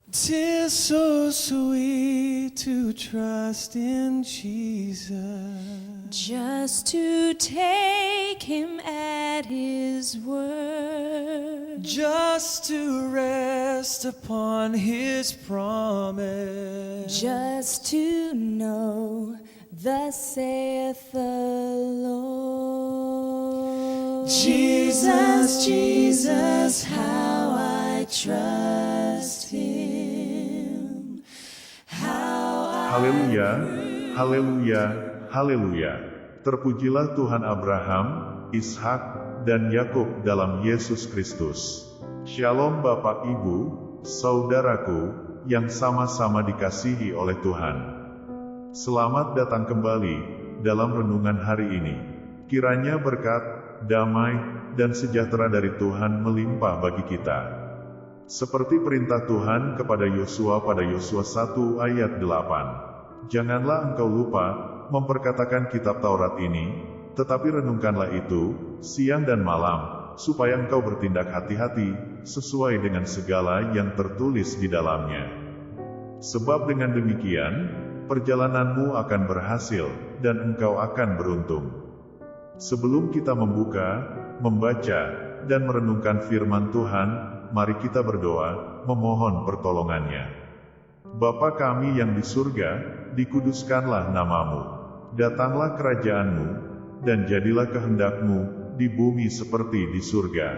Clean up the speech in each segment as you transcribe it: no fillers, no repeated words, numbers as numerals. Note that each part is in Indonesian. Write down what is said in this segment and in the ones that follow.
'Tis so sweet to trust in Jesus, just to take him at his word, just to rest upon his promise, just to know thus saith the Lord. Jesus, Jesus, how I trust him. Haleluya, haleluya, haleluya. Terpujilah Tuhan Abraham, Ishak, dan Yakub dalam Yesus Kristus. Shalom Bapak Ibu, saudaraku, yang sama-sama dikasihi oleh Tuhan. Selamat datang kembali dalam renungan hari ini. Kiranya berkat, damai, dan sejahtera dari Tuhan melimpah bagi kita. Seperti perintah Tuhan kepada Yosua pada Yosua 1 ayat 8. Janganlah engkau lupa memperkatakan kitab Taurat ini, tetapi renungkanlah itu siang dan malam, supaya engkau bertindak hati-hati sesuai dengan segala yang tertulis di dalamnya. Sebab dengan demikian, perjalananmu akan berhasil dan engkau akan beruntung. Sebelum kita membuka, membaca, dan merenungkan firman Tuhan, mari kita berdoa, memohon pertolongannya. Bapa kami yang di surga, dikuduskanlah namamu. Datanglah kerajaanmu, dan jadilah kehendakmu, di bumi seperti di surga.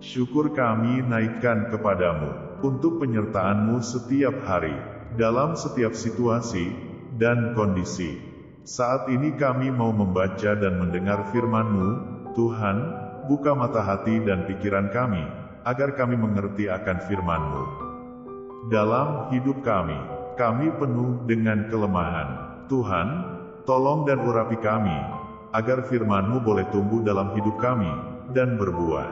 Syukur kami naikkan kepadamu, untuk penyertaanmu setiap hari, dalam setiap situasi, dan kondisi. Saat ini kami mau membaca dan mendengar firman-Mu, Tuhan, buka mata hati dan pikiran kami, agar kami mengerti akan firman-Mu. Dalam hidup kami penuh dengan kelemahan. Tuhan, tolong dan urapi kami, agar firman-Mu boleh tumbuh dalam hidup kami, dan berbuah.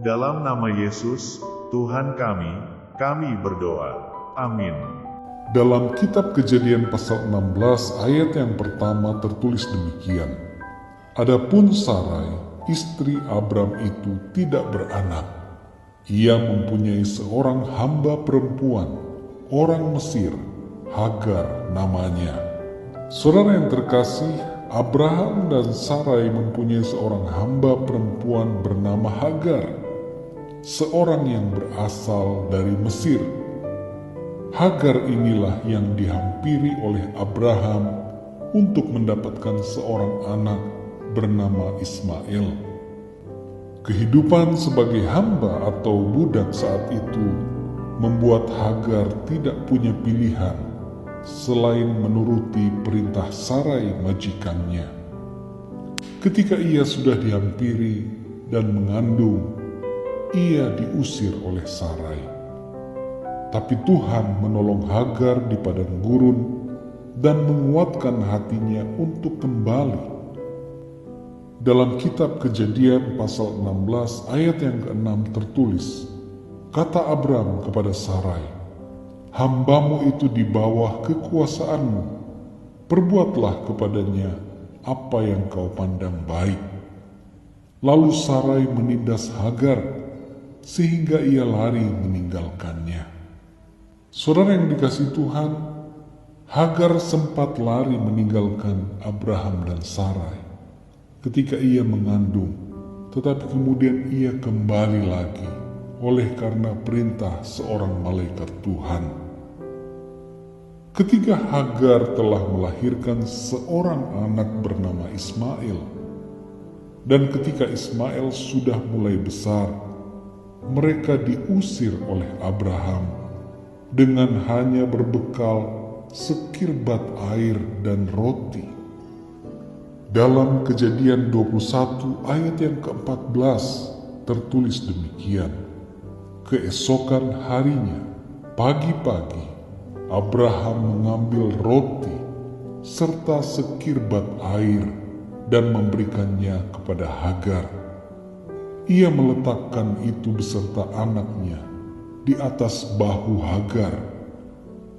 Dalam nama Yesus, Tuhan kami berdoa. Amin. Dalam kitab Kejadian pasal 16 ayat yang pertama tertulis demikian. Adapun Sarai, istri Abram itu tidak beranak. Ia mempunyai seorang hamba perempuan, orang Mesir, Hagar namanya. Saudara yang terkasih, Abraham dan Sarai mempunyai seorang hamba perempuan bernama Hagar, seorang yang berasal dari Mesir. Hagar inilah yang dihampiri oleh Abraham untuk mendapatkan seorang anak bernama Ismail. Kehidupan sebagai hamba atau budak saat itu membuat Hagar tidak punya pilihan selain menuruti perintah Sarai majikannya. Ketika ia sudah dihampiri dan mengandung, ia diusir oleh Sarai. Tapi Tuhan menolong Hagar di padang gurun dan menguatkan hatinya untuk kembali. Dalam kitab Kejadian pasal 16 ayat yang ke-6 tertulis, kata Abram kepada Sarai, "Hambamu itu di bawah kekuasaanmu, perbuatlah kepadanya apa yang kau pandang baik." Lalu Sarai menindas Hagar, sehingga ia lari meninggalkannya. Saudara yang dikasihi Tuhan, Hagar sempat lari meninggalkan Abraham dan Sarai ketika ia mengandung, tetapi kemudian ia kembali lagi oleh karena perintah seorang malaikat Tuhan. Ketika Hagar telah melahirkan seorang anak bernama Ismail, dan ketika Ismail sudah mulai besar, mereka diusir oleh Abraham dengan hanya berbekal sekirbat air dan roti. Dalam Kejadian 21 ayat yang ke-14 tertulis demikian. Keesokan harinya, pagi-pagi, Abraham mengambil roti serta sekirbat air dan memberikannya kepada Hagar. Ia meletakkan itu beserta anaknya di atas bahu Hagar.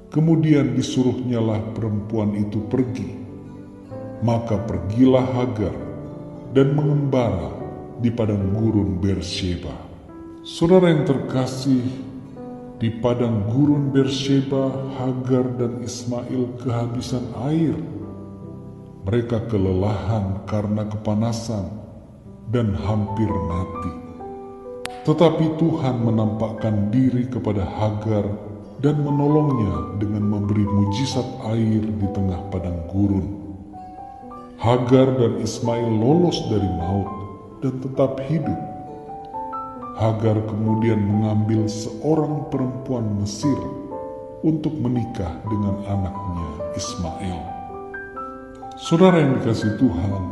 Kemudian disuruhnyalah perempuan itu pergi. Maka pergilah Hagar dan mengembara di padang gurun Beersheba. Saudara yang terkasih, Di padang gurun Beersheba, Hagar dan Ismail kehabisan air. Mereka kelelahan karena kepanasan dan hampir mati. Tetapi Tuhan menampakkan diri kepada Hagar dan menolongnya dengan memberi mujizat air di tengah padang gurun. Hagar dan Ismail lolos dari maut dan tetap hidup. Hagar kemudian mengambil seorang perempuan Mesir untuk menikah dengan anaknya Ismail. Saudara yang dikasihi Tuhan,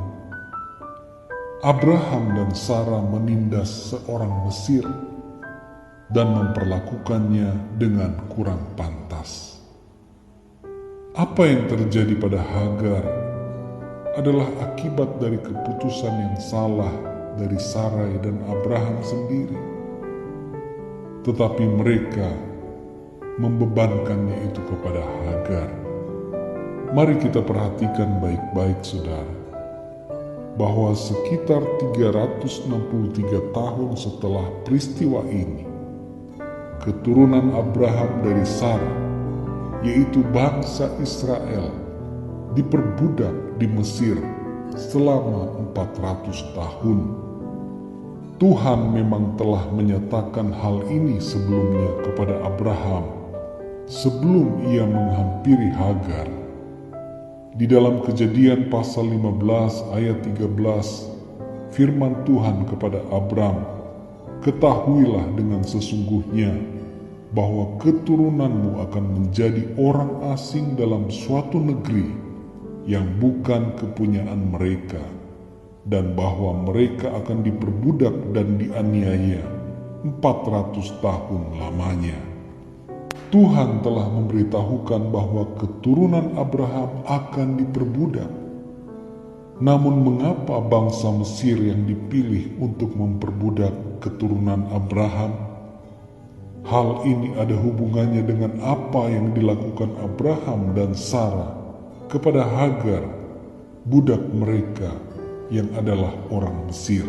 Abraham dan Sarah menindas seorang Mesir dan memperlakukannya dengan kurang pantas. Apa yang terjadi pada Hagar adalah akibat dari keputusan yang salah dari Sarai dan Abraham sendiri. Tetapi mereka membebankannya itu kepada Hagar. Mari kita perhatikan baik-baik, saudara, bahwa sekitar 363 tahun setelah peristiwa ini, keturunan Abraham dari Sarah, yaitu bangsa Israel, diperbudak di Mesir selama 400 tahun. Tuhan memang telah menyatakan hal ini sebelumnya kepada Abraham sebelum ia menghampiri Hagar. Di dalam Kejadian pasal 15 ayat 13, firman Tuhan kepada Abram, "Ketahuilah dengan sesungguhnya bahwa keturunanmu akan menjadi orang asing dalam suatu negeri yang bukan kepunyaan mereka, dan bahwa mereka akan diperbudak dan dianiaya 400 tahun lamanya." Tuhan telah memberitahukan bahwa keturunan Abraham akan diperbudak. Namun mengapa bangsa Mesir yang dipilih untuk memperbudak keturunan Abraham? Hal ini ada hubungannya dengan apa yang dilakukan Abraham dan Sarah kepada Hagar, budak mereka yang adalah orang Mesir.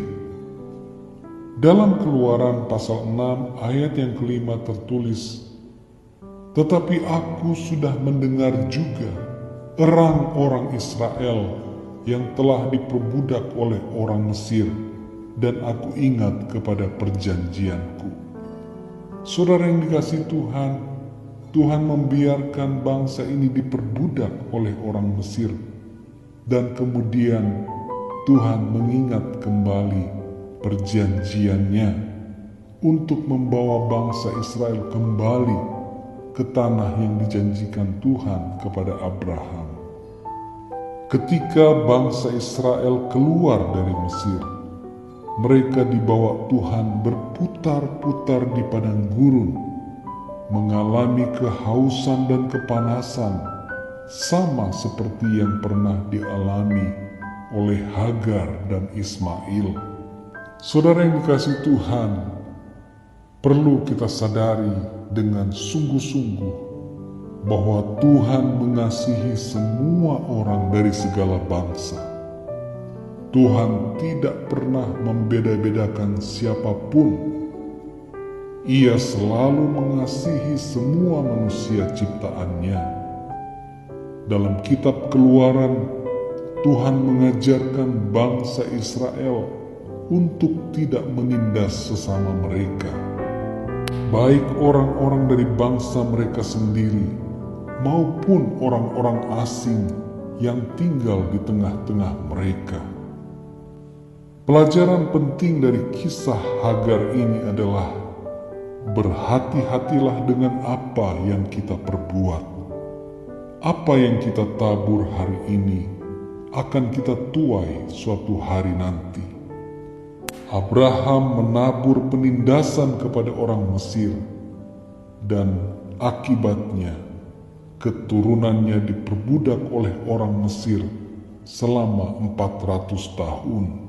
Dalam Keluaran pasal 6 ayat yang kelima tertulis, "Tetapi aku sudah mendengar juga erang orang Israel yang telah diperbudak oleh orang Mesir, dan aku ingat kepada perjanjianku." Saudara yang dikasihi Tuhan, Tuhan membiarkan bangsa ini diperbudak oleh orang Mesir, dan kemudian Tuhan mengingat kembali perjanjiannya untuk membawa bangsa Israel kembali ke tanah yang dijanjikan Tuhan kepada Abraham. Ketika bangsa Israel keluar dari Mesir, mereka dibawa Tuhan berputar-putar di padang gurun, mengalami kehausan dan kepanasan, sama seperti yang pernah dialami oleh Hagar dan Ismail. Saudara yang dikasihi Tuhan, perlu kita sadari dengan sungguh-sungguh bahwa Tuhan mengasihi semua orang dari segala bangsa. Tuhan tidak pernah membeda-bedakan siapapun. Ia selalu mengasihi semua manusia ciptaannya. Dalam kitab Keluaran, Tuhan mengajarkan bangsa Israel untuk tidak menindas sesama mereka, baik orang-orang dari bangsa mereka sendiri maupun orang-orang asing yang tinggal di tengah-tengah mereka. Pelajaran penting dari kisah Hagar ini adalah berhati-hatilah dengan apa yang kita perbuat. Apa yang kita tabur hari ini akan kita tuai suatu hari nanti. Abraham menabur penindasan kepada orang Mesir, dan akibatnya keturunannya diperbudak oleh orang Mesir selama 400 tahun.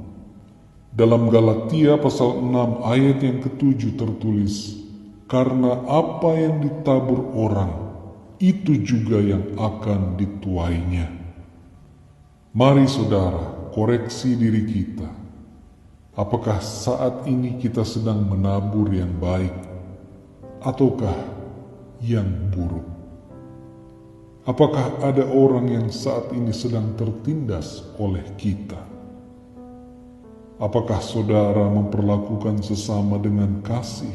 Dalam Galatia pasal 6 ayat yang ke-7 tertulis, "Karena apa yang ditabur orang, itu juga yang akan dituainya." Mari saudara, koreksi diri kita. Apakah saat ini kita sedang menabur yang baik, ataukah yang buruk. Apakah ada orang yang saat ini sedang tertindas oleh kita? Apakah saudara memperlakukan sesama dengan kasih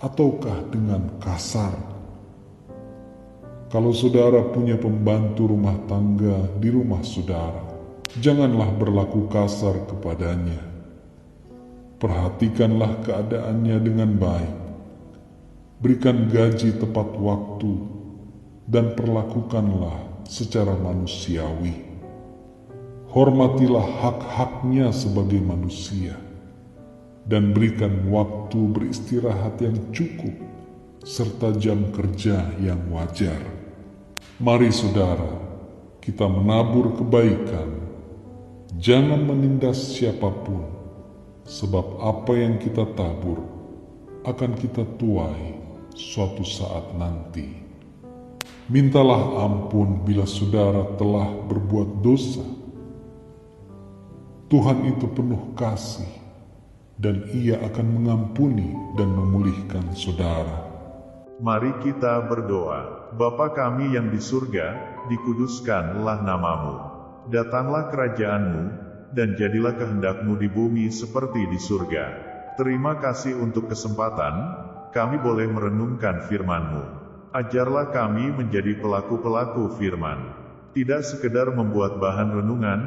ataukah dengan kasar? Kalau saudara punya pembantu rumah tangga di rumah saudara, janganlah berlaku kasar kepadanya. Perhatikanlah keadaannya dengan baik. Berikan gaji tepat waktu dan perlakukanlah secara manusiawi. Hormatilah hak-haknya sebagai manusia dan berikan waktu beristirahat yang cukup serta jam kerja yang wajar. Mari saudara, kita menabur kebaikan. Jangan menindas siapapun, sebab apa yang kita tabur akan kita tuai suatu saat nanti. Mintalah ampun bila saudara telah berbuat dosa. Tuhan itu penuh kasih, dan Ia akan mengampuni dan memulihkan saudara. Mari kita berdoa. Bapa kami yang di surga, dikuduskanlah namamu. Datanglah kerajaanmu, dan jadilah kehendak-Mu di bumi seperti di surga. Terima kasih untuk kesempatan, kami boleh merenungkan firman-Mu. Ajarlah kami menjadi pelaku-pelaku firman. Tidak sekedar membuat bahan renungan,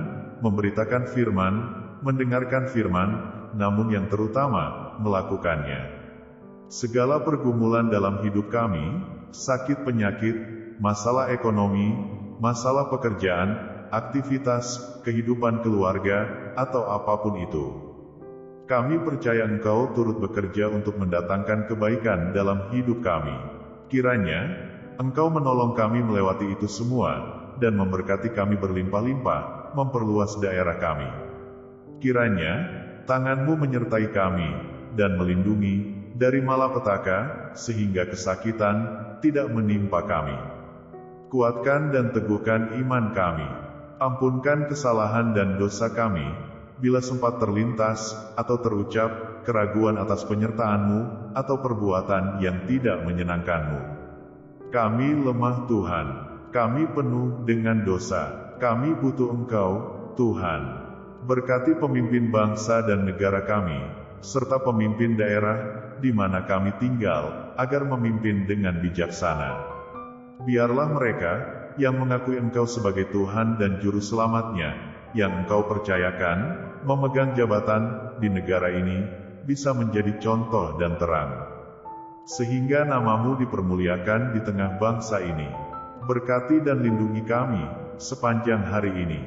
memberitakan firman, mendengarkan firman, namun yang terutama, melakukannya. Segala pergumulan dalam hidup kami, sakit penyakit, masalah ekonomi, masalah pekerjaan, aktivitas, kehidupan keluarga, atau apapun itu. Kami percaya Engkau turut bekerja untuk mendatangkan kebaikan dalam hidup kami. Kiranya, Engkau menolong kami melewati itu semua, dan memberkati kami berlimpah-limpah, memperluas daerah kami. Kiranya, tangan-Mu menyertai kami, dan melindungi dari malapetaka, sehingga kesakitan tidak menimpa kami. Kuatkan dan teguhkan iman kami. Ampunkan kesalahan dan dosa kami, bila sempat terlintas, atau terucap, keraguan atas penyertaan-Mu, atau perbuatan yang tidak menyenangkan-Mu. Kami lemah Tuhan, kami penuh dengan dosa, kami butuh Engkau, Tuhan. Berkati pemimpin bangsa dan negara kami, serta pemimpin daerah, di mana kami tinggal, agar memimpin dengan bijaksana. Biarlah mereka, yang mengakui Engkau sebagai Tuhan dan Juru Selamatnya, yang Engkau percayakan, memegang jabatan di negara ini, bisa menjadi contoh dan terang. Sehingga nama-Mu dipermuliakan di tengah bangsa ini. Berkati dan lindungi kami, sepanjang hari ini.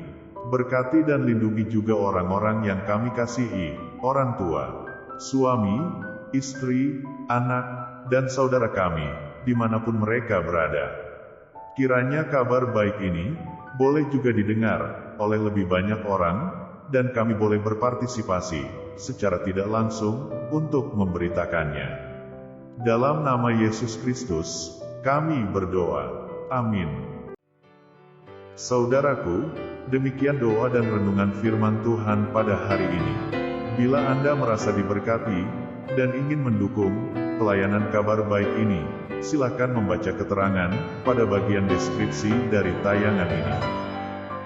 Berkati dan lindungi juga orang-orang yang kami kasihi, orang tua, suami, istri, anak, dan saudara kami, dimanapun mereka berada. Kiranya kabar baik ini, boleh juga didengar oleh lebih banyak orang, dan kami boleh berpartisipasi secara tidak langsung untuk memberitakannya. Dalam nama Yesus Kristus, kami berdoa. Amin. Saudaraku, demikian doa dan renungan firman Tuhan pada hari ini. Bila Anda merasa diberkati dan ingin mendukung pelayanan kabar baik ini, silakan membaca keterangan pada bagian deskripsi dari tayangan ini.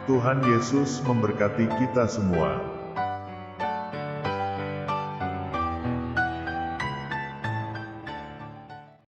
Tuhan Yesus memberkati kita semua.